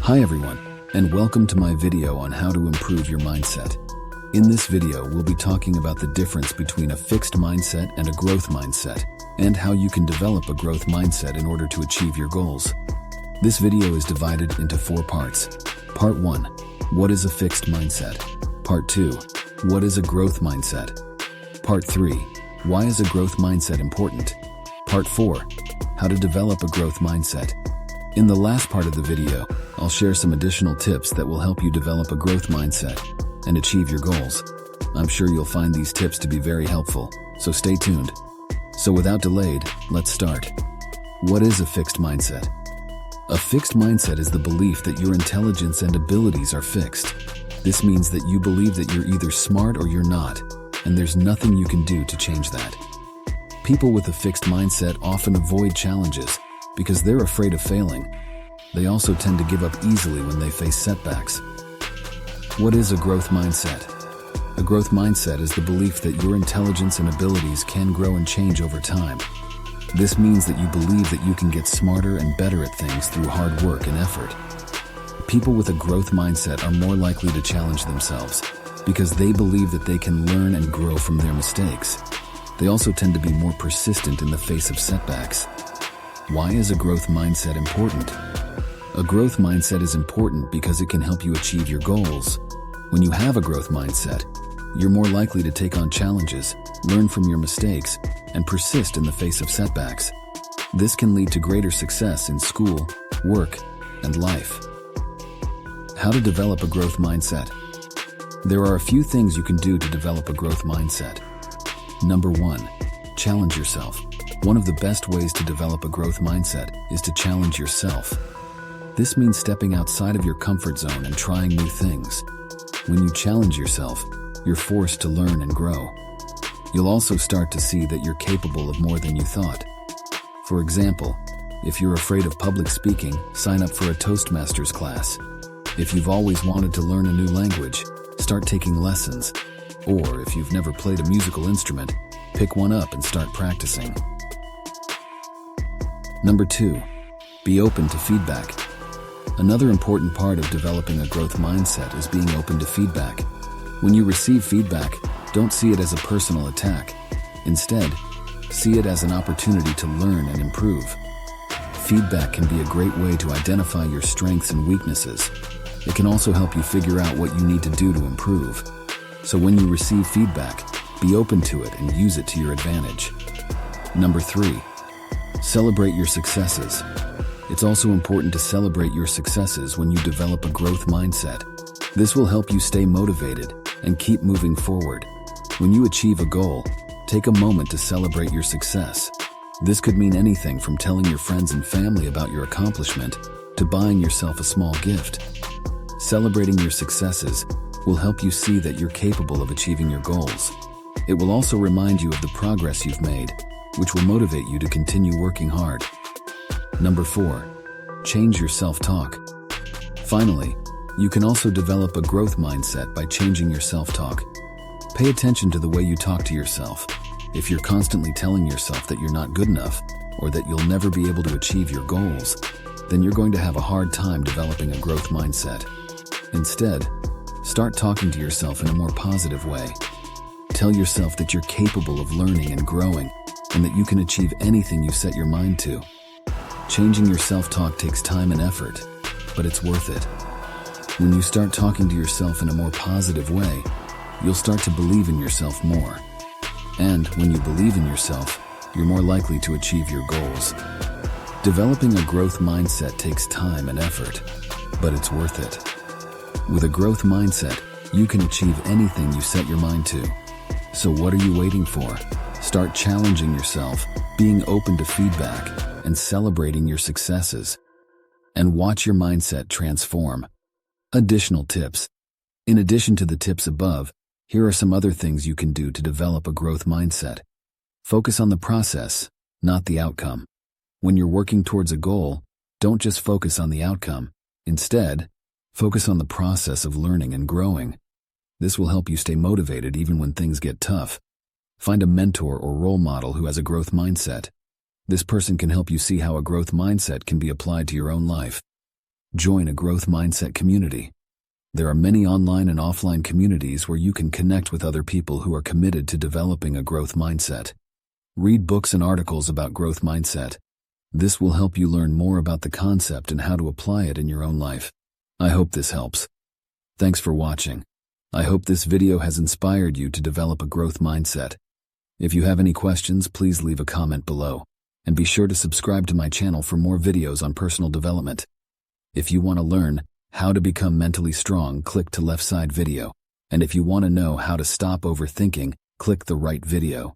Hi everyone, and welcome to my video on how to improve your mindset. In this video, we'll be talking about the difference between a fixed mindset and a growth mindset, and how you can develop a growth mindset in order to achieve your goals. This video is divided into 4 parts. Part 1, what is a fixed mindset? Part 2, what is a growth mindset? Part 3, why is a growth mindset important? Part 4, how to develop a growth mindset. In the last part of the video, I'll share some additional tips that will help you develop a growth mindset and achieve your goals. I'm sure you'll find these tips to be very helpful, so stay tuned. So without delayed, let's start. What is a fixed mindset? A fixed mindset is the belief that your intelligence and abilities are fixed. This means that you believe that you're either smart or you're not, and there's nothing you can do to change that. People with a fixed mindset often avoid challenges because they're afraid of failing. They also tend to give up easily when they face setbacks. What is a growth mindset? A growth mindset is the belief that your intelligence and abilities can grow and change over time. This means that you believe that you can get smarter and better at things through hard work and effort. People with a growth mindset are more likely to challenge themselves because they believe that they can learn and grow from their mistakes. They also tend to be more persistent in the face of setbacks. Why is a growth mindset important? A growth mindset is important because it can help you achieve your goals. When you have a growth mindset, you're more likely to take on challenges, learn from your mistakes, and persist in the face of setbacks. This can lead to greater success in school, work, and life. How to develop a growth mindset? There are a few things you can do to develop a growth mindset. Number 1, challenge yourself. One of the best ways to develop a growth mindset is to challenge yourself. This means stepping outside of your comfort zone and trying new things. When you challenge yourself, you're forced to learn and grow. You'll also start to see that you're capable of more than you thought. For example, if you're afraid of public speaking, sign up for a Toastmasters class. If you've always wanted to learn a new language, start taking lessons. Or if you've never played a musical instrument, pick one up and start practicing. Number 2, be open to feedback. Another important part of developing a growth mindset is being open to feedback. When you receive feedback, don't see it as a personal attack. Instead, see it as an opportunity to learn and improve. Feedback can be a great way to identify your strengths and weaknesses. It can also help you figure out what you need to do to improve. So when you receive feedback, be open to it and use it to your advantage. Number 3, celebrate your successes. It's also important to celebrate your successes when you develop a growth mindset. This will help you stay motivated and keep moving forward. When you achieve a goal, take a moment to celebrate your success. This could mean anything from telling your friends and family about your accomplishment to buying yourself a small gift. Celebrating your successes will help you see that you're capable of achieving your goals. It will also remind you of the progress you've made, which will motivate you to continue working hard. Number 4, change your self-talk. Finally, you can also develop a growth mindset by changing your self-talk. Pay attention to the way you talk to yourself. If you're constantly telling yourself that you're not good enough or that you'll never be able to achieve your goals, then you're going to have a hard time developing a growth mindset. Instead, start talking to yourself in a more positive way. Tell yourself that you're capable of learning and growing, and that you can achieve anything you set your mind to. Changing your self-talk takes time and effort, but it's worth it. When you start talking to yourself in a more positive way, you'll start to believe in yourself more. And when you believe in yourself, you're more likely to achieve your goals. Developing a growth mindset takes time and effort, but it's worth it. With a growth mindset, you can achieve anything you set your mind to. So what are you waiting for? Start challenging yourself, being open to feedback, and celebrating your successes. And watch your mindset transform. Additional tips. In addition to the tips above, here are some other things you can do to develop a growth mindset. Focus on the process, not the outcome. When you're working towards a goal, don't just focus on the outcome. Instead, focus on the process of learning and growing. This will help you stay motivated even when things get tough. Find a mentor or role model who has a growth mindset. This person can help you see how a growth mindset can be applied to your own life. Join a growth mindset community. There are many online and offline communities where you can connect with other people who are committed to developing a growth mindset. Read books and articles about growth mindset. This will help you learn more about the concept and how to apply it in your own life. I hope this helps. Thanks for watching. I hope this video has inspired you to develop a growth mindset. If you have any questions, please leave a comment below. And be sure to subscribe to my channel for more videos on personal development. If you want to learn how to become mentally strong, click to left side video. And if you want to know how to stop overthinking, click the right video.